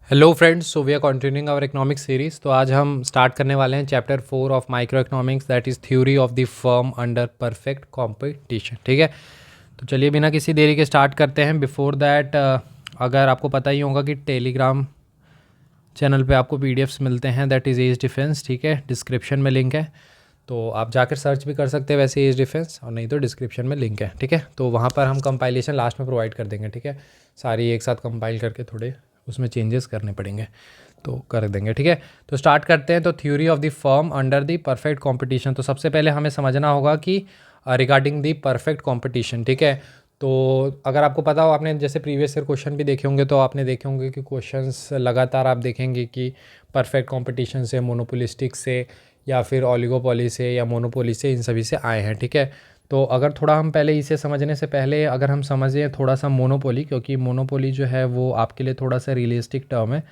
Hello friends, so we are continuing our economics series. तो आज हम स्टार्ट करने वाले हैं chapter 4 of micro economics, that is theory of the firm under perfect competition. ठीक है, तो चलिए बिना किसी देरी के स्टार्ट करते हैं। बिफोर दैट अगर आपको पता ही होगा कि टेलीग्राम चैनल पे आपको पीडीएफ्स मिलते हैं, दैट इज़ एज डिफेंस। ठीक है, डिस्क्रिप्शन में लिंक है, तो आप जाकर सर्च भी कर सकते हैं वैसे एज डिफेंस, और नहीं तो डिस्क्रिप्शन में लिंक है। ठीक है, तो वहाँ पर हम कंपाइलेशन लास्ट में प्रोवाइड कर देंगे। ठीक है, सारी एक साथ कंपाइल करके थोड़े उसमें चेंजेस करने पड़ेंगे तो कर देंगे। ठीक है, तो स्टार्ट करते हैं। तो theory of the firm under the perfect competition. तो सबसे पहले हमें समझना होगा कि रिगार्डिंग द परफेक्ट कंपटीशन। ठीक है, तो अगर आपको पता हो, आपने जैसे प्रीवियस ईयर क्वेश्चन भी देखे होंगे, तो आपने देखे होंगे कि क्वेश्चंस लगातार आप देखेंगे कि परफेक्ट कंपटीशन से, मोनोपोलिस्टिक से, या फिर ओलिगोपोली से, या मोनोपोली से, इन सभी से आए हैं। ठीक है, तो अगर थोड़ा हम पहले इसे समझने से पहले अगर हम समझें थोड़ा सा मोनोपोली, क्योंकि मोनोपोली जो है वो आपके लिए थोड़ा सा रियलिस्टिक टर्म है,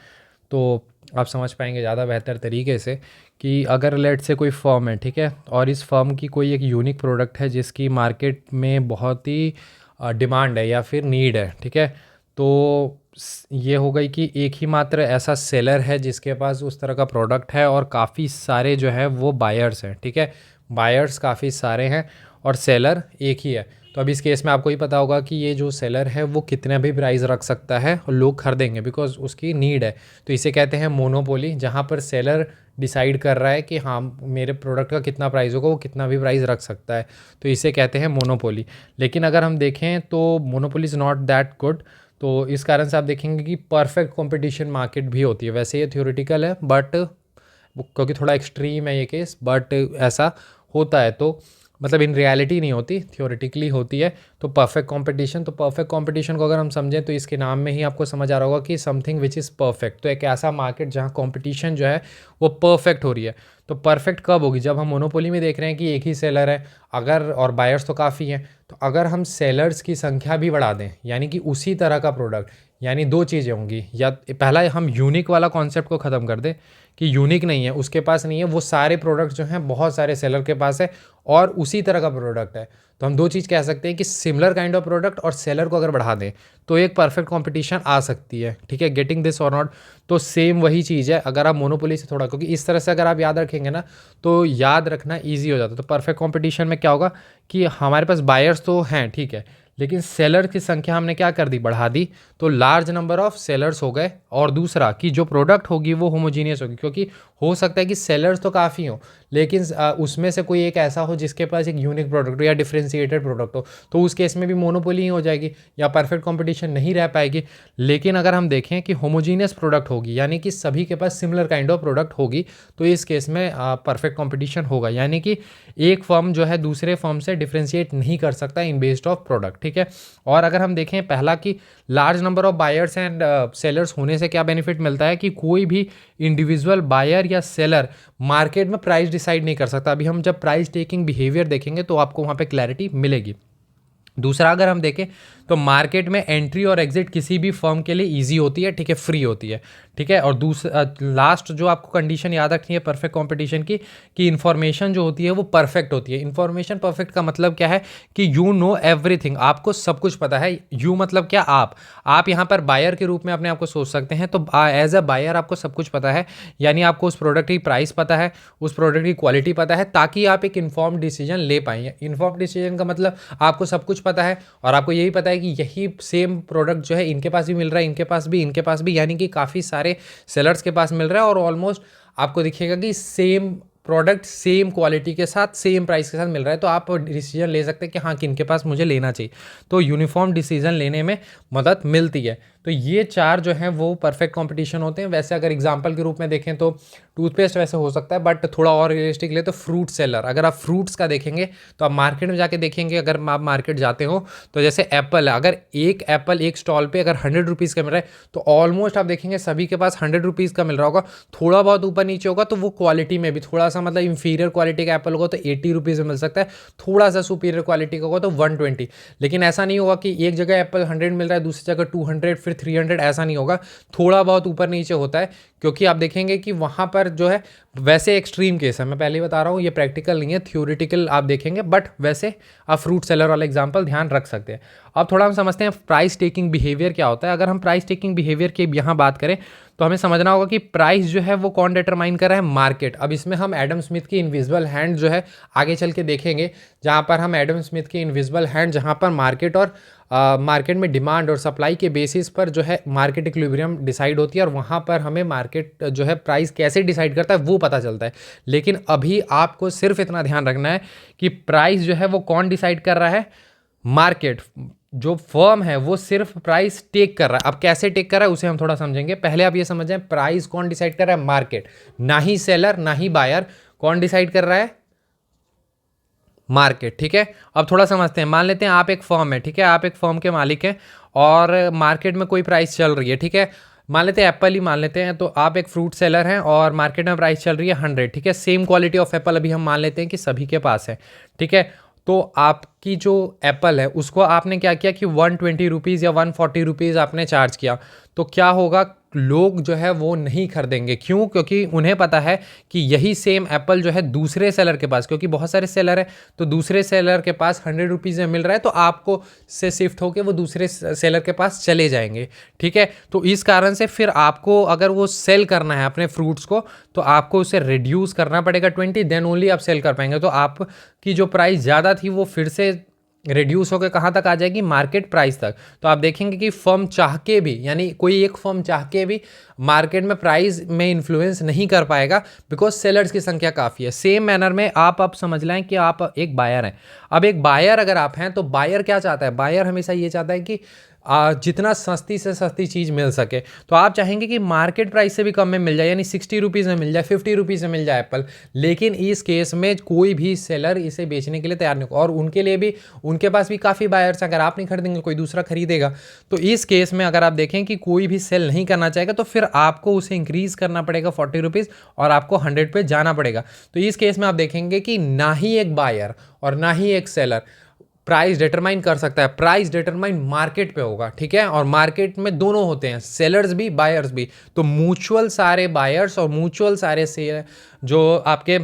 तो आप समझ पाएंगे ज़्यादा बेहतर तरीके से कि अगर लेट से कोई फर्म है, ठीक है, और इस फर्म की कोई एक यूनिक प्रोडक्ट है जिसकी मार्केट में बहुत ही डिमांड है या फिर नीड है। ठीक है, तो ये हो गई कि एक ही मात्र ऐसा सेलर है जिसके पास उस तरह का प्रोडक्ट है, और काफ़ी सारे जो है वो बायर्स हैं। ठीक है, बायर्स काफ़ी सारे हैं और सेलर एक ही है। तो अब इस केस में आपको ही पता होगा कि ये जो सेलर है वो कितना भी प्राइस रख सकता है और लोग खरीदेंगे बिकॉज उसकी नीड है। तो इसे कहते हैं मोनोपोली, जहाँ पर सेलर डिसाइड कर रहा है कि हाँ मेरे प्रोडक्ट का कितना प्राइस होगा, वो कितना भी प्राइस रख सकता है, तो इसे कहते हैं मोनोपोली। लेकिन अगर हम देखें तो monopoly is not that good. तो इस कारण से आप देखेंगे कि परफेक्ट कंपटीशन मार्केट भी होती है। वैसे ये थ्योरेटिकल है बट क्योंकि थोड़ा एक्सट्रीम है ये केस, बट ऐसा होता है। तो मतलब इन रियलिटी नहीं होती, थ्योरेटिकली होती है। तो परफेक्ट कंपटीशन, तो परफेक्ट कंपटीशन को अगर हम समझें तो इसके नाम में ही आपको समझ आ रहा होगा कि समथिंग विच इज़ परफेक्ट। तो एक ऐसा मार्केट जहाँ कंपटीशन जो है वो परफेक्ट हो रही है। तो परफेक्ट कब होगी? जब हम मोनोपोली में देख रहे हैं कि एक ही सेलर है, अगर और बायर्स तो काफ़ी हैं, तो अगर हम सेलर्स की संख्या भी बढ़ा दें, यानी कि उसी तरह का प्रोडक्ट, यानी दो चीज़ें होंगी। या पहला हम यूनिक वाला कॉन्सेप्ट को ख़त्म कर दें कि यूनिक नहीं है, उसके पास नहीं है, वो सारे प्रोडक्ट जो हैं बहुत सारे सेलर के पास है और उसी तरह का प्रोडक्ट है, तो हम दो चीज़ कह सकते हैं कि सिमिलर काइंड ऑफ प्रोडक्ट और सेलर को अगर बढ़ा दें तो एक परफेक्ट कंपटीशन आ सकती है। ठीक है, गेटिंग दिस और नॉट। तो सेम वही चीज़ है अगर आप मोनोपोली से थोड़ा, क्योंकि इस तरह से अगर आप याद रखेंगे ना तो याद रखना ईजी हो जाता है। तो परफेक्ट कंपटीशन में क्या होगा कि हमारे पास बायर्स तो हैं, ठीक है, लेकिन सेलर की संख्या हमने क्या कर दी, बढ़ा दी, तो लार्ज नंबर ऑफ सेलर्स हो गए। और दूसरा कि जो प्रोडक्ट होगी वो होमोजीनियस होगी, क्योंकि हो सकता है कि सेलर्स तो काफ़ी हों लेकिन उसमें से कोई एक ऐसा हो जिसके पास एक यूनिक प्रोडक्ट हो या डिफरेंशिएटेड प्रोडक्ट हो, तो उस केस में भी मोनोपोली ही हो जाएगी या परफेक्ट कंपटीशन नहीं रह पाएगी। लेकिन अगर हम देखें कि होमोजीनियस प्रोडक्ट होगी, यानी कि सभी के पास सिमिलर काइंड ऑफ प्रोडक्ट होगी, तो इस केस में परफेक्ट कंपटीशन होगा। यानी कि एक फर्म जो है दूसरे फर्म से डिफरेंशिएट नहीं कर सकता इन बेस्ड ऑफ प्रोडक्ट। ठीक है, और अगर हम देखें पहला कि large number of buyers and sellers होने से क्या बेनिफिट मिलता है कि कोई भी इंडिविजुअल बायर या सेलर मार्केट में प्राइस डिसाइड नहीं कर सकता। अभी हम जब प्राइस टेकिंग बिहेवियर देखेंगे तो आपको वहाँ पे क्लैरिटी मिलेगी। दूसरा अगर हम देखें तो मार्केट में एंट्री और एग्जिट किसी भी फर्म के लिए इजी होती है, ठीक है, फ्री होती है। ठीक है, और दूसरा लास्ट जो आपको कंडीशन याद रखनी है परफेक्ट कंपटीशन की, कि इन्फॉर्मेशन जो होती है वो परफेक्ट होती है। इन्फॉर्मेशन परफेक्ट का मतलब क्या है कि यू नो एवरीथिंग, आपको सब कुछ पता है। यू मतलब क्या, आप यहाँ पर बायर के रूप में अपने आप को सोच सकते हैं। तो एज अ बायर आपको सब कुछ पता है, यानी आपको उस प्रोडक्ट की प्राइस पता है, उस प्रोडक्ट की क्वालिटी पता है, ताकि आप एक इन्फॉर्म डिसीजन ले पाएंगे। इन्फॉर्म डिसीजन का मतलब आपको सब कुछ पता है और आपको यही पता है कि यही सेम प्रोडक्ट जो है इनके पास भी मिल रहा है, इनके पास भी, इनके पास भी, यानी कि काफ़ी सारे सेलर्स के पास मिल रहा है और ऑलमोस्ट आपको दिखेगा कि सेम प्रोडक्ट सेम क्वालिटी के साथ सेम प्राइस के साथ मिल रहा है। तो आप डिसीजन ले सकते हैं कि हाँ किनके पास मुझे लेना चाहिए। तो यूनिफॉर्म डिसीजन लेने में मदद मिलती है। तो ये चार जो हैं वो परफेक्ट कंपटीशन होते हैं। वैसे अगर एग्जांपल के रूप में देखें तो टूथपेस्ट वैसे हो सकता है, बट थोड़ा और रियलिस्टिक ले तो फ्रूट सेलर, अगर आप फ्रूट्स का देखेंगे तो आप मार्केट में जाके देखेंगे, अगर आप मार्केट जाते हो तो जैसे एप्पल है, अगर एक एप्पल एक स्टॉल पे अगर 100 रुपीज़ का मिल रहा है तो ऑलमोस्ट आप देखेंगे सभी के पास 100 रुपीज़ का मिल रहा होगा। थोड़ा बहुत ऊपर नीचे होगा तो वो क्वालिटी में भी थोड़ा सा मतलब इंफीरियर क्वालिटी का एप्पल होगा तो 80 रुपीज़ में मिल सकता है, थोड़ा सा सुपीरियर क्वालिटी का होगा तो 120। लेकिन ऐसा नहीं होगा कि एक जगह एप्पल 100 मिल रहा है दूसरी जगह 200 फिर 300, ऐसा नहीं होगा। थोड़ा बहुत ऊपर नीचे होता है, क्योंकि आप देखेंगे कि वहाँ पर पर जो है वैसे एक्सट्रीम केस है, मैं पहले ही बता रहा हूँ, ये प्रैक्टिकल नहीं है, थ्योरेटिकल आप देखेंगे, बट वैसे आप फ्रूट सेलर वाला एग्जांपल ध्यान रख सकते हैं। अब थोड़ा हम समझते हैं प्राइस टेकिंग बिहेवियर क्या होता है। अगर हम प्राइस टेकिंग बिहेवियर की यहाँ बात करें तो हमें समझना होगा कि प्राइस जो है वो कौन डिटरमाइन कर रहा है, मार्केट। अब इसमें हम एडम स्मिथ की इनविजिबल हैंड जो है आगे चल के देखेंगे, जहाँ पर हम एडम स्मिथ की इनविजिबल हैंड, जहाँ पर मार्केट और मार्केट में डिमांड और सप्लाई के बेसिस पर जो है मार्केट इक्विलिब्रियम डिसाइड होती है, और वहाँ पर हमें मार्केट जो है प्राइस कैसे डिसाइड करता है वो पता चलता है। लेकिन अभी आपको सिर्फ इतना ध्यान रखना है कि प्राइस जो है वो कौन डिसाइड कर रहा है, मार्केट। जो फर्म है वो सिर्फ प्राइस टेक कर रहा है। अब कैसे टेक कर रहा है उसे हम थोड़ा समझेंगे। पहले आप ये समझें, प्राइस कौन डिसाइड कर रहा है, मार्केट, ना ही सेलर ना ही बायर। कौन डिसाइड कर रहा है, मार्केट। ठीक है, अब थोड़ा समझते हैं। मान लेते हैं आप एक फर्म है, ठीक है, आप एक फर्म के मालिक हैं और मार्केट में कोई प्राइस चल रही है, ठीक है, मान लेते हैं एप्पल ही मान लेते हैं। तो आप एक फ्रूट सेलर हैं और मार्केट में प्राइस चल रही है 100, ठीक है, सेम क्वालिटी ऑफ एप्पल अभी हम मान लेते हैं कि सभी के पास है, ठीक है। तो आपकी जो एप्पल है उसको आपने क्या किया कि 120 रुपीज़ या 140 रुपीज़ आपने चार्ज किया, तो क्या होगा, लोग जो है वो नहीं खरीदेंगे। क्यों? क्योंकि उन्हें पता है कि यही सेम एप्पल जो है दूसरे सेलर के पास, क्योंकि बहुत सारे सेलर हैं, तो दूसरे सेलर के पास 100 रुपीज़ में मिल रहा है, तो आपको से शिफ्ट होकर वो दूसरे सेलर के पास चले जाएंगे, ठीक है। तो इस कारण से फिर आपको अगर वो सेल करना है अपने फ्रूट्स को, तो आपको उसे रिड्यूस करना पड़ेगा 20, देन ओनली आप सेल कर पाएंगे। तो आपकी जो प्राइस ज़्यादा थी वो फिर से रिड्यूस होकर कहाँ तक आ जाएगी, मार्केट प्राइस तक। तो आप देखेंगे कि फर्म चाह के भी, यानी कोई एक फर्म चाह के भी मार्केट में प्राइस में इन्फ्लुएंस नहीं कर पाएगा, बिकॉज सेलर्स की संख्या काफ़ी है। सेम मैनर में आप समझ लें कि आप एक बायर हैं। अब एक बायर अगर आप हैं तो बायर क्या चाहता है, बायर हमेशा ये चाहता है कि जितना सस्ती से सस्ती चीज़ मिल सके। तो आप चाहेंगे कि मार्केट प्राइस से भी कम में मिल जाए, यानी 60 रुपीज़ में मिल जाए, 50 रुपीज़ में मिल जाए एप्पल। लेकिन इस केस में कोई भी सेलर इसे बेचने के लिए तैयार नहीं, और उनके लिए भी, उनके पास भी काफ़ी बायर्स हैं। अगर आप नहीं खरीदेंगे कोई दूसरा खरीदेगा। तो इस केस में अगर आप देखें कि कोई भी सेल नहीं करना चाहेगा, तो फिर आपको उसे इंक्रीज़ करना पड़ेगा 40 रुपीज़ और आपको 100 पे जाना पड़ेगा। तो इस केस में आप देखेंगे कि ना ही एक बायर और ना ही एक सेलर प्राइस डिटरमाइन कर सकता है। प्राइस डिटरमाइन मार्केट पे होगा, ठीक है, और मार्केट में दोनों होते हैं, सेलर्स भी बायर्स भी। तो म्यूचुअल सारे बायर्स और म्यूचुअल सारे जो आपके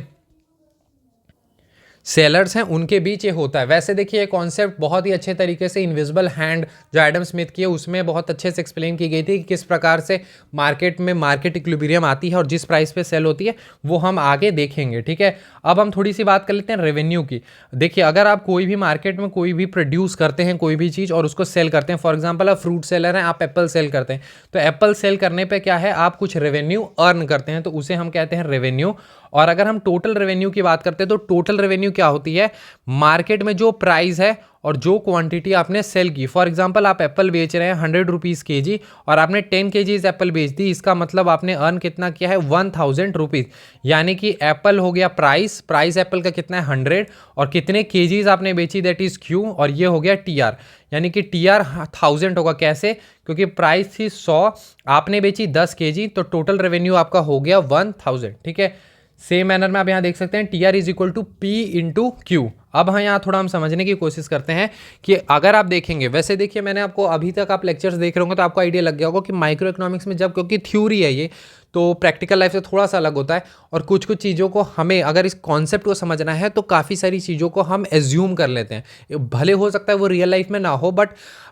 सेलर्स हैं उनके बीच ये होता है। वैसे देखिए, ये कॉन्सेप्ट बहुत ही अच्छे तरीके से इनविजिबल हैंड जो एडम स्मिथ की है उसमें बहुत अच्छे से एक्सप्लेन की गई थी कि किस प्रकार से मार्केट में मार्केट इक्विलिब्रियम आती है और जिस प्राइस पे सेल होती है वो हम आगे देखेंगे, ठीक है। अब हम थोड़ी सी बात कर लेते हैं रेवेन्यू की। देखिए, अगर आप कोई भी मार्केट में कोई भी प्रोड्यूस करते हैं कोई भी चीज़ और उसको सेल करते हैं, फॉर एग्जाम्पल आप फ्रूट सेलर हैं, आप एप्पल सेल करते हैं, तो एप्पल सेल करने पर क्या है, आप कुछ रेवेन्यू अर्न करते हैं, तो उसे हम कहते हैं रेवेन्यू। और अगर हम टोटल रेवेन्यू की बात करते हैं तो टोटल रेवेन्यू क्या होती है, मार्केट में जो प्राइस है और जो क्वांटिटी आपने सेल की। फॉर एग्जांपल आप एप्पल बेच रहे हैं 100 रुपीज़ के और आपने 10 kg एप्पल बेच दी, इसका मतलब आपने अर्न कितना किया है, 1000 रुपीज़। यानी कि एप्पल हो गया प्राइस एप्पल का कितना है 100, और कितने केजीज आपने बेची, दैट इज क्यू, और ये हो गया टीआर, यानी कि टीआर 1000 होगा। कैसे? क्योंकि प्राइस थी 100, आपने बेची 10 kg, तो टोटल रेवेन्यू आपका हो गया 1000, ठीक है। सेम मैनर में आप यहाँ देख सकते हैं T R is equal to P into Q. अब हाँ, यहाँ थोड़ा हम समझने की कोशिश करते हैं कि अगर आप देखेंगे, वैसे देखिए मैंने आपको अभी तक आप लेक्चर्स देख रहे होंगे तो आपको आइडिया लग गया होगा कि माइक्रो इकोनॉमिक्स में जब, क्योंकि थ्योरी है ये, तो प्रैक्टिकल लाइफ से थोड़ा सा अलग होता है, और कुछ कुछ चीज़ों को हमें अगर इस कॉन्सेप्ट को समझना है तो काफ़ी सारी चीज़ों को हम एज्यूम कर लेते हैं। भले हो सकता है वो रियल लाइफ में ना हो, बट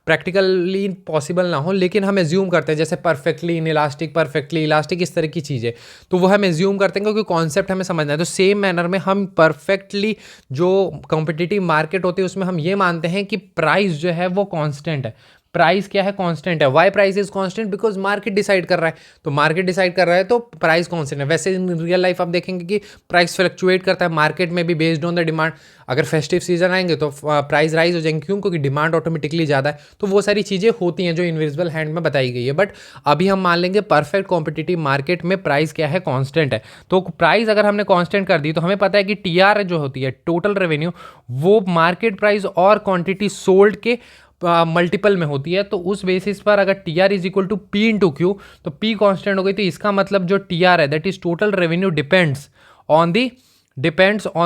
प्रैक्टिकली पॉसिबल ना हो, लेकिन हम एज्यूम करते हैं, जैसे परफेक्टली इनइलास्टिक, परफेक्टली इलास्टिक, इस तरह की चीज़ें, तो वो हम एज्यूम करते हैं क्योंकि कॉन्सेप्ट हमें समझना है। तो सेम मैनर में हम परफेक्टली जो कॉम्पिटिटिव मार्केट होती है उसमें हम ये मानते हैं कि प्राइस जो है वो कांस्टेंट है। प्राइस क्या है, कांस्टेंट है। Why price is constant? Because market decide कर रहा है, तो मार्केट डिसाइड कर रहा है तो प्राइस कांस्टेंट है। वैसे इन रियल लाइफ आप देखेंगे कि प्राइस फ्लक्चुएट करता है मार्केट में भी बेस्ड ऑन द डिमांड। अगर फेस्टिव सीजन आएंगे तो प्राइस राइज हो जाएंगे, क्यों? क्योंकि डिमांड ऑटोमेटिकली ज़्यादा है। तो वो सारी चीज़ें होती हैं जो इनविजिबल हैंड में बताई गई है, बट अभी हम मान लेंगे परफेक्ट कॉम्पिटिटिव मार्केट में प्राइस क्या है, कांस्टेंट है। तो प्राइस अगर हमने कांस्टेंट कर दी तो हमें पता है कि टीआर जो होती है, टोटल रेवेन्यू, वो मार्केट प्राइस और क्वांटिटी सोल्ड के मल्टीपल में होती है। तो उस बेसिस पर अगर T R is equal to P into Q, तो पी कांस्टेंट हो गई, तो इसका मतलब जो टी आर है that is total revenue depends on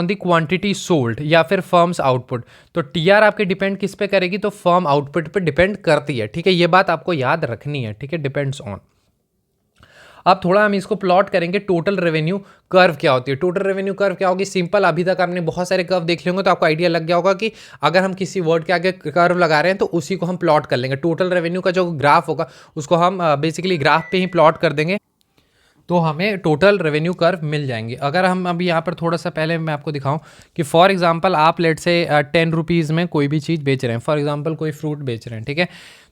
the quantity sold या फिर फर्म्स आउटपुट। तो टी आर आपके डिपेंड किस पे करेगी, तो फर्म आउटपुट पे डिपेंड करती है, ठीक है। ये बात आपको याद रखनी है, ठीक है, डिपेंड्स ऑन। अब थोड़ा हम इसको प्लॉट करेंगे, टोटल रेवेन्यू कर्व क्या होती है। टोटल रेवेन्यू कर्व क्या होगी, सिंपल, अभी तक आपने बहुत सारे कर्व देख लेंगे तो आपको आइडिया लग गया होगा कि अगर हम किसी वर्ड के आगे कर्व लगा रहे हैं तो उसी को हम प्लॉट कर लेंगे। टोटल रेवेन्यू का जो ग्राफ होगा उसको हम बेसिकली ग्राफ पे ही प्लॉट कर देंगे तो हमें टोटल रेवेन्यू कर्व मिल जाएंगे। अगर हम अभी यहाँ पर थोड़ा सा पहले मैं आपको दिखाऊं कि फॉर एग्जांपल आप लेट से 10 रुपीज़ में कोई भी चीज़ बेच रहे हैं, फॉर एग्जांपल कोई फ्रूट बेच रहे हैं, ठीक है।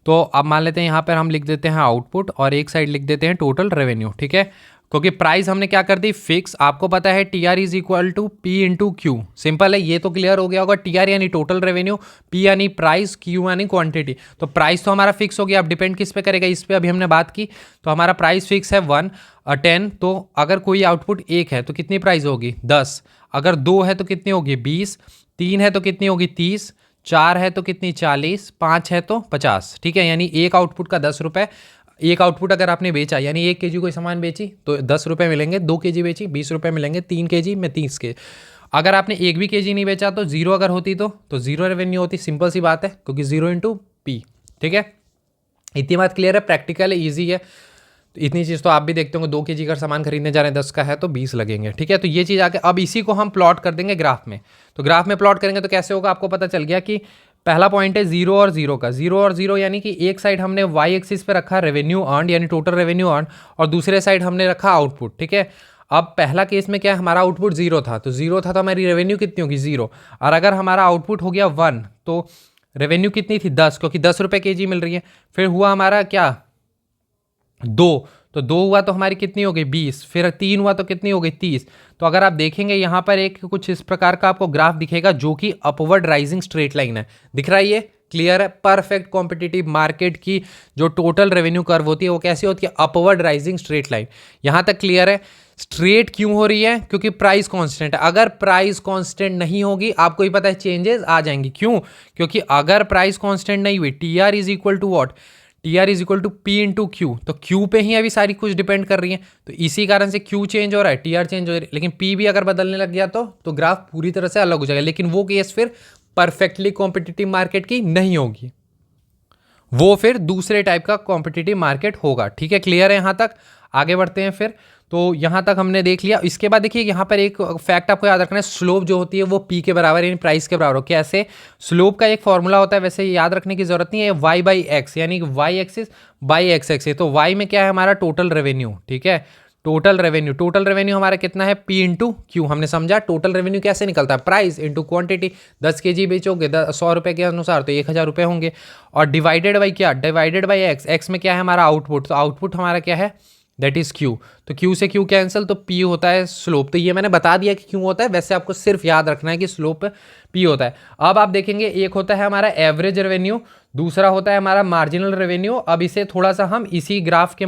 तो अब मान लेते हैं यहाँ पर हम लिख देते हैं आउटपुट और एक साइड लिख देते हैं टोटल रेवेन्यू, ठीक है। क्योंकि प्राइस हमने क्या कर दी फिक्स, आपको पता है T R is equal to P into Q, simple है, ये तो क्लियर हो गया होगा। टी आर यानी टोटल रेवेन्यू, पी यानी प्राइस, क्यू यानी क्वांटिटी। तो प्राइस तो हमारा फिक्स हो गया, अब डिपेंड किस पे करेगा, इस पे अभी हमने बात की। तो हमारा प्राइस फिक्स है 10, तो अगर कोई आउटपुट 1 है तो कितनी प्राइस होगी 10, अगर 2 है तो कितनी होगी 20, 3 है तो कितनी होगी 30, 4 है तो कितनी 40, 5 है तो 50, ठीक है। यानी एक आउटपुट का 10 रुपये। एक आउटपुट अगर आपने बेचा यानी 1 केजी कोई सामान बेची तो 10 रुपये मिलेंगे, 2 केजी बेची 20 रुपये मिलेंगे, 3 केजी में 30 के। अगर आपने एक भी केजी नहीं बेचा तो जीरो अगर होती तो जीरो रेवेन्यू होती, सिंपल सी बात है, क्योंकि 0 इंटू पी, ठीक है। इतनी बात क्लियर है, प्रैक्टिकल है, ईजी है। तो इतनी चीज़ तो आप भी देखते होंगे, 2 केजी का सामान खरीदने जा रहे हैं, 10 का है तो 20 लगेंगे, ठीक है। तो ये चीज़ आके अब इसी को हम प्लॉट कर देंगे ग्राफ में। तो ग्राफ में प्लॉट करेंगे तो कैसे होगा, आपको पता चल गया कि पहला पॉइंट है 0 और 0 का, 0 और 0 यानी कि एक साइड हमने वाई एक्सिस पे रखा रेवेन्यू अर्न यानी टोटल रेवेन्यू अर्न, और दूसरे साइड हमने रखा आउटपुट, ठीक है। अब पहला केस में क्या है, हमारा आउटपुट 0 था, तो 0 था तो हमारी रेवेन्यू कितनी होगी 0, और अगर हमारा आउटपुट हो गया 1 तो रेवेन्यू कितनी थी 10, क्योंकि 10 रुपये केजी मिल रही है। फिर हुआ हमारा क्या 2, तो 2 हुआ तो हमारी कितनी हो गई 20, फिर 3 हुआ तो कितनी हो गई 30। तो अगर आप देखेंगे यहाँ पर एक कुछ इस प्रकार का आपको ग्राफ दिखेगा जो कि अपवर्ड राइजिंग स्ट्रेट लाइन है, दिख रहा है, ये क्लियर है। परफेक्ट कॉम्पिटिटिव मार्केट की जो टोटल रेवेन्यू कर्व होती है वो कैसी होती है, अपवर्ड राइजिंग स्ट्रेट लाइन। यहाँ तक क्लियर है। स्ट्रेट क्यों हो रही है, क्योंकि प्राइस कांस्टेंट है। अगर प्राइस कांस्टेंट नहीं होगी आपको ही पता है चेंजेस आ जाएंगी, क्यों, क्योंकि अगर प्राइस कांस्टेंट नहीं हुई, T R is equal to what, T R is equal to P into Q, तो क्यू पे ही अभी सारी कुछ डिपेंड कर रही है, तो इसी कारण से क्यू चेंज हो रहा है, टी आर चेंज हो रही है। लेकिन पी भी अगर बदलने लग गया तो ग्राफ पूरी तरह से अलग हो जाएगा, लेकिन वो केस फिर परफेक्टली कॉम्पिटिटिव मार्केट की नहीं होगी, वो फिर दूसरे टाइप का कॉम्पिटिटिव मार्केट होगा, ठीक है। क्लियर है यहाँ तक, आगे बढ़ते हैं फिर। तो यहाँ तक हमने देख लिया। इसके बाद देखिए यहाँ पर एक फैक्ट आपको याद रखना है, स्लोप जो होती है वो पी के बराबर यानी प्राइस के बराबर हो। कैसे, स्लोप का एक फॉर्मूला होता है, वैसे याद रखने की जरूरत नहीं है, वाई बाई एक्स, यानी y axis by x axis. तो वाई में क्या है हमारा टोटल रेवेन्यू, ठीक है, टोटल रेवेन्यू। टोटल रेवेन्यू हमारा कितना है, पी इंटू क्यू। हमने समझा टोटल रेवेन्यू कैसे निकलता है, प्राइस इंटू क्वांटिटी। 10 केजी बेचोगे 100 रुपये के अनुसार तो 1000 रुपये होंगे, और डिवाइडेड बाई क्या, डिवाइडेड बाई एक्स। एक्स में क्या है हमारा आउटपुट, तो आउटपुट हमारा क्या है, दैट इज क्यू। तो क्यू से क्यू कैंसिल, तो पी होता है स्लोप। तो ये मैंने बता दिया कि क्यों होता है, वैसे आपको सिर्फ याद रखना है कि स्लोप पी होता है। अब आप देखेंगे एक होता है हमारा एवरेज रेवेन्यू, दूसरा होता है हमारा मार्जिनल रेवेन्यू। अब इसे थोड़ा सा हम इसी ग्राफ के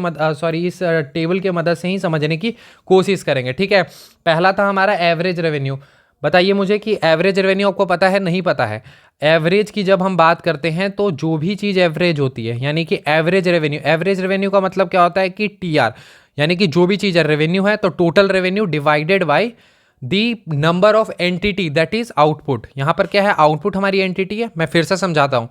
इस टेबल के मदद से ही समझने की कोशिश करेंगे, ठीक है। पहला था हमारा एवरेज रेवेन्यू। बताइए मुझे कि एवरेज रेवेन्यू आपको पता है नहीं पता है। एवरेज की जब हम बात करते हैं तो जो भी चीज़ एवरेज होती है यानी कि एवरेज रेवेन्यू, एवरेज रेवेन्यू का मतलब क्या होता है कि टी आर, यानी कि जो भी चीज़ है रेवेन्यू है तो total revenue divided by the number of entity that is output. यहाँ पर क्या है, आउटपुट हमारी एंटिटी है। मैं फिर से समझाता हूँ,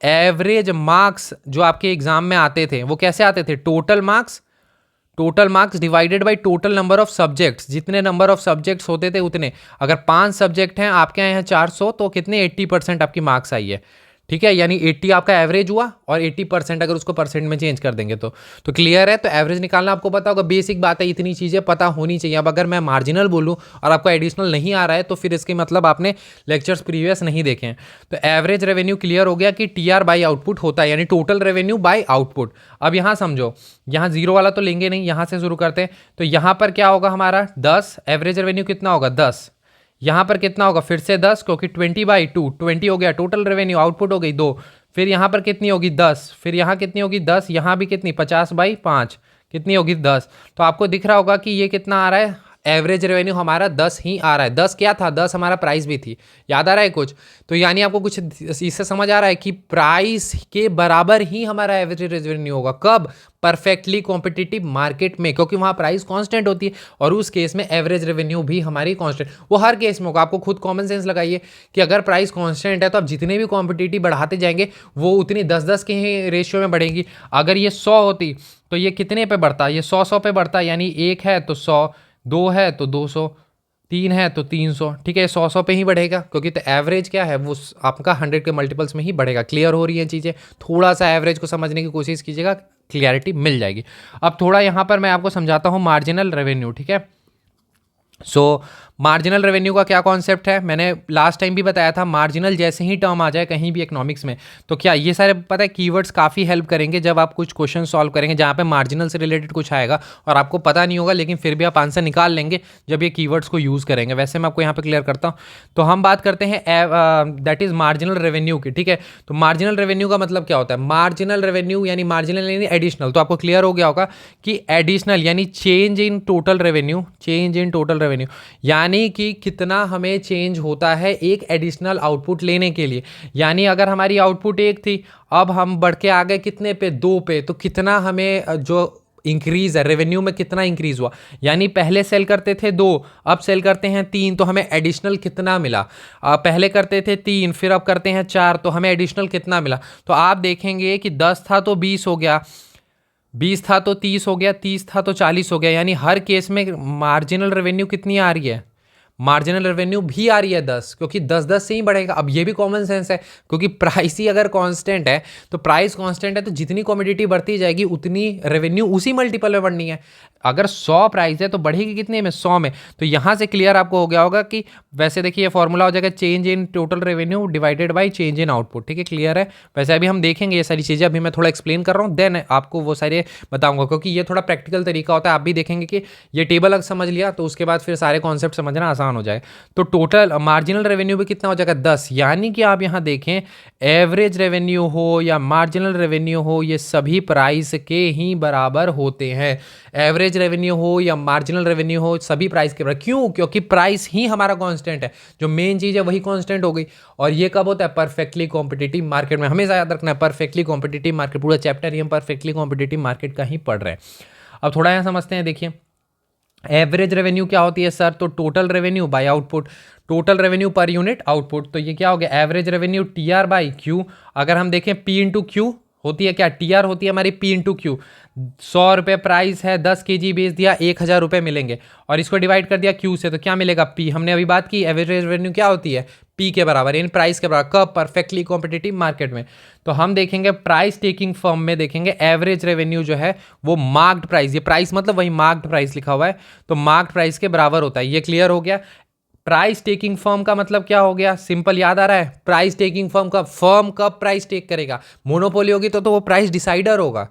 एवरेज मार्क्स जो आपके एग्जाम में आते थे वो कैसे आते थे, total marks divided by total number of subjects. जितने नंबर ऑफ सब्जेक्ट्स होते थे उतने, अगर 5 सब्जेक्ट हैं आपके यहाँ 400 तो कितने 80% आपकी मार्क्स आई है, ठीक है। यानी 80 आपका एवरेज हुआ और 80% अगर उसको परसेंट में चेंज कर देंगे तो क्लियर है। तो एवरेज निकालना आपको पता होगा, बेसिक बात है, इतनी चीज़ें पता होनी चाहिए। अब अगर मैं मार्जिनल बोलूँ और आपको एडिशनल नहीं आ रहा है तो फिर इसके मतलब आपने लेक्चर्स प्रीवियस नहीं देखे हैं। तो एवरेज रेवेन्यू क्लियर हो गया कि टी आर बाई आउटपुट होता है, यानी टोटल रेवेन्यू बाई आउटपुट। अब यहाँ समझो, यहाँ जीरो वाला तो लेंगे नहीं, यहाँ से शुरू करते हैं। तो यहाँ पर क्या होगा हमारा 10, एवरेज रेवेन्यू कितना होगा 10, यहाँ पर कितना होगा फिर से 10, क्योंकि 20/2 20 हो गया टोटल रेवेन्यू, आउटपुट हो गई 2। फिर यहाँ पर कितनी होगी 10, फिर यहाँ कितनी होगी 10, यहाँ भी कितनी 50/5 कितनी होगी 10। तो आपको दिख रहा होगा कि ये कितना आ रहा है, एवरेज रेवेन्यू हमारा 10 ही आ रहा है। 10 क्या था, 10 हमारा प्राइस भी थी, याद आ रहा है कुछ। तो यानी आपको कुछ इससे समझ आ रहा है कि प्राइस के बराबर ही हमारा एवरेज रेवेन्यू होगा, कब, परफेक्टली कॉम्पिटिटिव मार्केट में, क्योंकि वहाँ प्राइस कांस्टेंट होती है और उस केस में एवरेज रेवेन्यू भी हमारी कांस्टेंट, वो हर केस में होगा। आपको खुद कॉमन सेंस लगाइए कि अगर प्राइस कांस्टेंट है तो आप जितने भी कॉम्पिटिटिव बढ़ाते जाएंगे वो उतनी 10-10 के ही रेशियो में बढ़ेंगी। अगर ये 100 होती तो ये कितने पे बढ़ता है, ये 100 पे बढ़ता है, यानी 1 है तो 100, 2 है तो 200, 3 है तो 300, ठीक है, 100 पे ही बढ़ेगा क्योंकि तो एवरेज क्या है वो आपका 100 के मल्टीपल्स में ही बढ़ेगा। क्लियर हो रही है चीज़ें, थोड़ा सा एवरेज को समझने की कोशिश कीजिएगा, क्लियरिटी मिल जाएगी। अब थोड़ा यहाँ पर मैं आपको समझाता हूँ मार्जिनल रेवेन्यू, ठीक है। सो मार्जिनल रेवेन्यू का क्या कॉन्सेप्ट है, मैंने लास्ट टाइम भी बताया था, मार्जिनल जैसे ही टर्म आ जाए कहीं भी इकोनॉमिक्स में तो क्या ये सारे पता है कीवर्ड्स काफ़ी हेल्प करेंगे जब आप कुछ क्वेश्चन सॉल्व करेंगे जहाँ पे मार्जिनल से रिलेटेड कुछ आएगा और आपको पता नहीं होगा, लेकिन फिर भी आप आंसर निकाल लेंगे जब ये कीवर्ड्स को यूज़ करेंगे। वैसे मैं आपको यहाँ पे क्लियर करता हूँ। तो हम बात करते हैं दैट इज़ मार्जिनल रेवेन्यू की, ठीक है। तो मार्जिनल रेवेन्यू का मतलब क्या होता है, मार्जिनल रेवेन्यू यानी मार्जिनल यानी एडिशनल, तो आपको क्लियर हो गया होगा कि एडिशनल यानी change in total revenue, change in total revenue यानी कि कितना हमें चेंज होता है एक एडिशनल आउटपुट लेने के लिए। यानी अगर हमारी आउटपुट 1 थी, अब हम बढ़ के आ गए कितने पे, 2 पे, तो कितना हमें जो इंक्रीज है रेवेन्यू में कितना इंक्रीज हुआ, यानी पहले सेल करते थे 2, अब सेल करते हैं 3, तो हमें एडिशनल कितना मिला। पहले करते थे 3, फिर अब करते हैं 4, तो हमें एडिशनल कितना मिला। तो आप देखेंगे कि 10 था तो 20 हो गया, 20 था तो 30 हो गया, 30 था तो 40 हो गया, यानी हर केस में मार्जिनल रेवेन्यू कितनी आ रही है, मार्जिनल रेवेन्यू भी आ रही है 10, क्योंकि 10 से ही बढ़ेगा। अब ये भी कॉमन सेंस है क्योंकि प्राइस ही अगर कांस्टेंट है तो प्राइस कांस्टेंट है तो जितनी कमोडिटी बढ़ती जाएगी उतनी रेवेन्यू उसी मल्टीपल में बढ़नी है। अगर 100 प्राइस है तो बढ़ेगी कितने में, 100 में। तो यहाँ से क्लियर आपको हो गया होगा कि वैसे देखिए ये फॉर्मूला हो जाएगा change in total revenue divided by change in output, ठीक है, क्लियर है। वैसे अभी हम देखेंगे ये सारी चीज़ें, अभी मैं थोड़ा एक्सप्लेन कर रहा हूँ देन आपको वो सारे बताऊंगा क्योंकि ये थोड़ा प्रैक्टिकल तरीका होता है। आप भी देखेंगे कि ये टेबल अगर समझ लिया तो उसके बाद फिर सारे कॉन्सेप्ट समझना आसान हो जाए। तो टोटल मार्जिनल रेवेन्यू भी कितना हो जाएगा, 10, यानी कि आप यहाँ देखें एवरेज रेवेन्यू हो या मार्जिनल रेवेन्यू हो ये सभी प्राइस के ही बराबर होते हैं। एवरेज रेवेन्यू हो या मार्जिनल रेवेन्यू हो सभी प्राइस के बराबर, क्यों, क्योंकि प्राइस ही हमारा कांस्टेंट है, जो मेन चीज़ है वही कांस्टेंट हो गई। और ये कब होता है, परफेक्टली कॉम्पिटिटिव मार्केट में। हमेशा याद रखना है परफेक्टली कॉम्पिटिटिव मार्केट, पूरा चैप्टर ही हम परफेक्टली कॉम्पिटिटिव मार्केट का ही पढ़ रहे हैं। अब थोड़ा यहाँ समझते हैं, देखिए एवरेज रेवेन्यू क्या होती है सर, तो total revenue by output, total revenue पर यूनिट आउटपुट। तो ये क्या हो गया, average revenue T R by Q. अगर हम देखें पी इंटू क्यू होती है क्या, टी आर होती है हमारी पी इंटू क्यू। 100 रुपये प्राइस है, 10 kg बेच दिया, 1000 रुपये मिलेंगे और इसको डिवाइड कर दिया क्यू से, तो क्या मिलेगा, पी। हमने अभी बात की एवरेज रेवेन्यू क्या होती है, पी के बराबर यानी प्राइस के बराबर। कब, परफेक्टली कॉम्पिटिटिव मार्केट में। तो हम देखेंगे प्राइस टेकिंग फर्म में देखेंगे एवरेज रेवेन्यू जो है वो मार्क्ड प्राइस, ये प्राइस मतलब वही मार्क्ड प्राइस लिखा हुआ है, तो मार्क्ड प्राइस के बराबर होता है। ये क्लियर हो गया। प्राइस टेकिंग फर्म का मतलब क्या हो गया, सिंपल याद आ रहा है, प्राइस टेकिंग फर्म का, फर्म कब प्राइस टेक करेगा, मोनोपोली होगी तो वो प्राइस डिसाइडर होगा,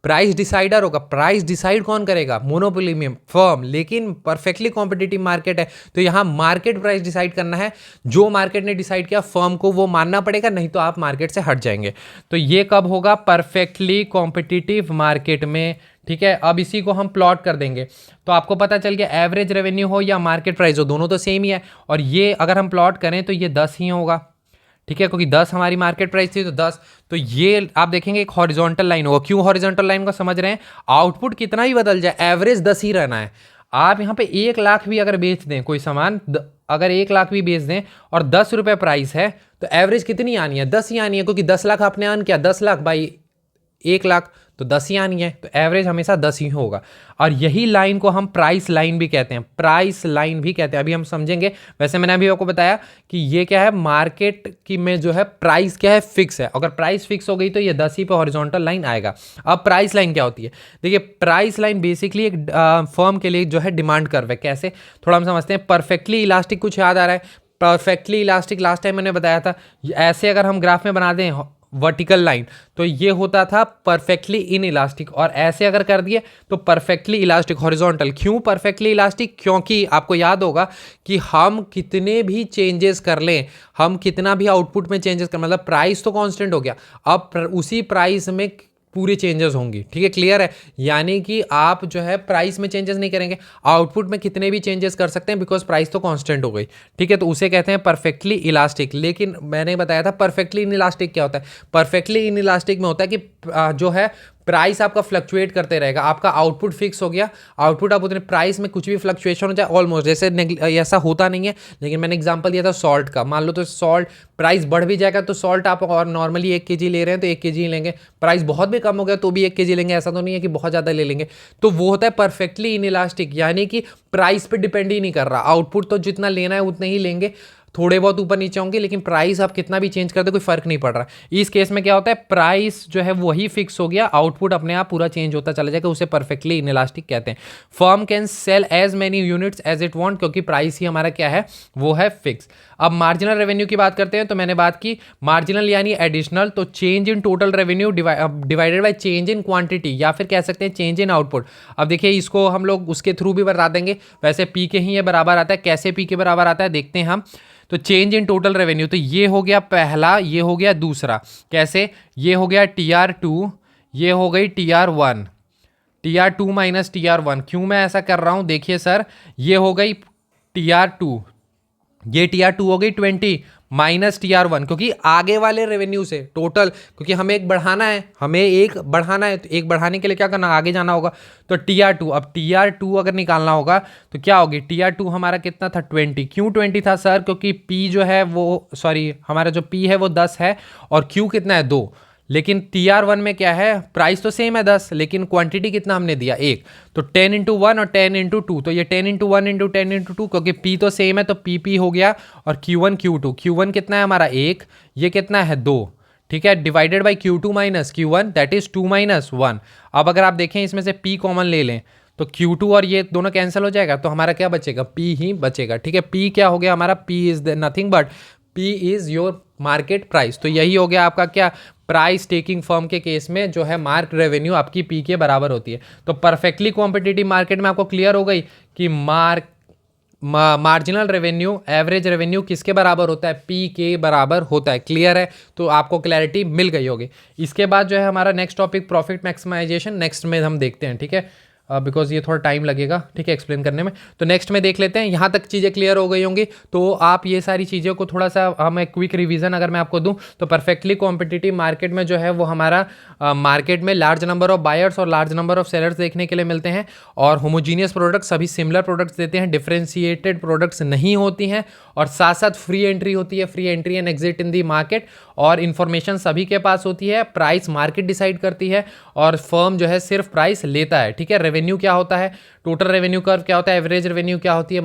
प्राइस डिसाइडर होगा। प्राइस डिसाइड कौन करेगा, मोनोपोली में फर्म, लेकिन परफेक्टली कॉम्पिटिटिव मार्केट है तो यहाँ मार्केट प्राइस डिसाइड करना है। जो मार्केट ने डिसाइड किया फर्म को वो मानना पड़ेगा, नहीं तो आप मार्केट से हट जाएंगे। तो ये कब होगा, परफेक्टली कॉम्पिटिटिव मार्केट में, ठीक है। अब इसी को हम प्लॉट कर देंगे तो आपको पता चल गया एवरेज रेवेन्यू हो या मार्केट प्राइस हो दोनों तो सेम ही है। और ये अगर हम प्लॉट करें तो ये 10 ही होगा, ठीक है, क्योंकि 10 हमारी मार्केट प्राइस थी तो 10। तो ये आप देखेंगे एक हॉरिजॉन्टल लाइन होगा। क्यों हॉरिजॉन्टल लाइन को समझ रहे हैं, आउटपुट कितना ही बदल जाए एवरेज 10 ही रहना है। आप यहाँ पे 1 लाख भी अगर बेच दें कोई सामान, अगर 1 लाख भी बेच दें और 10 रुपये प्राइस है तो एवरेज कितनी आनी है, 10 ही आनी है, क्योंकि 10 लाख आपने अर्न किया, 10 लाख बाई 1 लाख तो 10 ही आनी है, तो एवरेज हमेशा 10 ही होगा। और यही लाइन को हम प्राइस लाइन भी कहते हैं, प्राइस लाइन भी कहते हैं, अभी हम समझेंगे। वैसे मैंने अभी आपको बताया कि ये क्या है, मार्केट की में जो है प्राइस क्या है, फिक्स है। अगर प्राइस फिक्स हो गई तो ये 10 ही पे हॉरिजॉन्टल लाइन आएगा। अब प्राइस लाइन क्या होती है, देखिए प्राइस लाइन बेसिकली एक फर्म के लिए जो है डिमांड कर्व है। कैसे, थोड़ा हम समझते हैं। परफेक्टली इलास्टिक कुछ याद आ रहा है, परफेक्टली इलास्टिक लास्ट टाइम मैंने बताया था, ऐसे अगर हम ग्राफ में बना दें वर्टिकल लाइन तो ये होता था परफेक्टली इन इलास्टिक, और ऐसे अगर कर दिए तो परफेक्टली इलास्टिक हॉरिजॉन्टल। क्यों परफेक्टली इलास्टिक, क्योंकि आपको याद होगा कि हम कितने भी चेंजेस कर लें, हम कितना भी आउटपुट में चेंजेस कर, मतलब प्राइस तो कांस्टेंट हो गया, अब उसी प्राइस में पूरी चेंजेस होंगी, ठीक है, क्लियर है। यानी कि आप जो है प्राइस में चेंजेस नहीं करेंगे, आउटपुट में कितने भी चेंजेस कर सकते हैं बिकॉज प्राइस तो कांस्टेंट हो गई, ठीक है। तो उसे कहते हैं परफेक्टली इलास्टिक। लेकिन मैंने बताया था परफेक्टली इन इलास्टिक क्या होता है, परफेक्टली इन इलास्टिक में होता है कि जो है प्राइस आपका फ्लक्चुएट करते रहेगा, आपका आउटपुट फिक्स हो गया, आउटपुट आप उतने प्राइस में कुछ भी फ्लक्चुएशन हो जाए ऑलमोस्ट, जैसे ऐसा होता नहीं है, लेकिन मैंने एग्जांपल दिया था सॉल्ट का, मान लो तो सॉल्ट प्राइस बढ़ भी जाएगा तो सॉल्ट आप और नॉर्मली 1 kg ले रहे हैं तो 1 kg ही लेंगे, प्राइस बहुत भी कम हो गया तो भी 1 kg लेंगे, ऐसा तो नहीं है कि बहुत ज़्यादा ले लेंगे। तो वो होता है परफेक्टली इनइलास्टिक, यानी कि प्राइस पे डिपेंड ही नहीं कर रहा, आउटपुट तो जितना लेना है उतने ही लेंगे, थोड़े बहुत ऊपर नीचे होंगे, लेकिन प्राइस आप कितना भी चेंज कर दो कोई फर्क नहीं पड़ रहा। इस केस में क्या होता है, प्राइस जो है वही फिक्स हो गया, आउटपुट अपने आप पूरा चेंज होता चला जाएगा, उसे परफेक्टली इनइलास्टिक कहते हैं। Firm can sell as many units as it want, क्योंकि प्राइस ही हमारा क्या है, वो है फिक्स। अब मार्जिनल रेवेन्यू की बात करते हैं, तो मैंने बात की मार्जिनल यानी एडिशनल, तो change in total revenue divided by change in quantity, या फिर कह सकते हैं चेंज इन आउटपुट। अब देखिए इसको हम लोग उसके थ्रू भी बता देंगे, वैसे पी के ही ये बराबर आता है, कैसे पी के बराबर आता है देखते हैं हम। तो चेंज इन टोटल रेवेन्यू, तो ये हो गया पहला, ये हो गया दूसरा, कैसे, ये हो गया TR2, ये हो गई TR1, TR2 माइनस TR1। क्यों मैं ऐसा कर रहा हूं, देखिए सर, ये हो गई TR2, ये TR2 हो गई 20 माइनस TR1, क्योंकि आगे वाले रेवेन्यू से टोटल, क्योंकि हमें एक बढ़ाना है, तो एक बढ़ाने के लिए क्या करना, आगे जाना होगा, तो TR2, अब TR2 अगर निकालना होगा तो क्या होगी, TR2 हमारा कितना था 20, क्यों 20 था सर, क्योंकि P जो है वो, सॉरी हमारा जो P है वो 10 है और Q कितना है 2, लेकिन TR1 में क्या है, प्राइस तो सेम है 10, लेकिन क्वांटिटी कितना हमने दिया 1, तो 10 इंटू 1 और 10 इंटू 2, तो ये 10 इंटू 1 इंटू 10 इंटू 2, क्योंकि P तो सेम है तो PP हो गया, और Q1 Q2, Q1 कितना है हमारा 1, ये कितना है 2, ठीक है, divided by Q2 minus Q1 that is 2 minus 1। अब अगर आप देखें इसमें से P कॉमन ले लें तो Q2 और ये दोनों कैंसिल हो जाएगा, तो हमारा क्या बचेगा, P ही बचेगा, ठीक है। P क्या हो गया हमारा, P is nothing but P is your market price, तो यही हो गया आपका क्या, प्राइस टेकिंग फर्म के केस में जो है मार्क रेवेन्यू आपकी P के बराबर होती है। तो परफेक्टली कॉम्पिटिटिव मार्केट में आपको क्लियर हो गई कि मार्जिनल रेवेन्यू एवरेज रेवेन्यू किसके बराबर होता है, P के बराबर होता है। क्लियर है, तो आपको क्लैरिटी मिल गई होगी। इसके बाद जो है हमारा next topic profit maximisation, next में हम देखते हैं, ठीक है, बिकॉज ये थोड़ा टाइम लगेगा, ठीक है, एक्सप्लेन करने में। तो नेक्स्ट में देख लेते हैं, यहाँ तक चीज़ें क्लियर हो गई होंगी, तो आप ये सारी चीज़ों को थोड़ा सा हम एक क्विक रिवीजन अगर मैं आपको दूं, तो परफेक्टली कॉम्पिटिटिव मार्केट में जो है वो हमारा मार्केट में लार्ज नंबर ऑफ बायर्स और लार्ज नंबर ऑफ सेलर्स देखने के लिए मिलते हैं, और होमोजीनियस प्रोडक्ट्स सभी सिमिलर प्रोडक्ट्स देते हैं, डिफ्रेंशिएटेड प्रोडक्ट्स नहीं होती हैं, और साथ साथ फ्री एंट्री होती है, free entry and exit in the market, और इन्फॉर्मेशन सभी के पास होती है, प्राइस मार्केट डिसाइड करती है, और फर्म जो है सिर्फ प्राइस लेता है, ठीक है। रेवेन्यू क्या होता है, टोटल रेवेन्यू कर्व क्या होता है, एवरेज रेवेन्यू क्या होती है,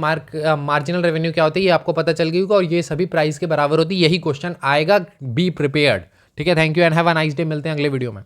मार्जिनल रेवेन्यू क्या होती है, ये आपको पता चल गई होगा, और ये सभी प्राइस के बराबर होती है, यही क्वेश्चन आएगा, बी प्रिपेयर्ड, ठीक है। Thank you and have a nice day, मिलते हैं अगले वीडियो में।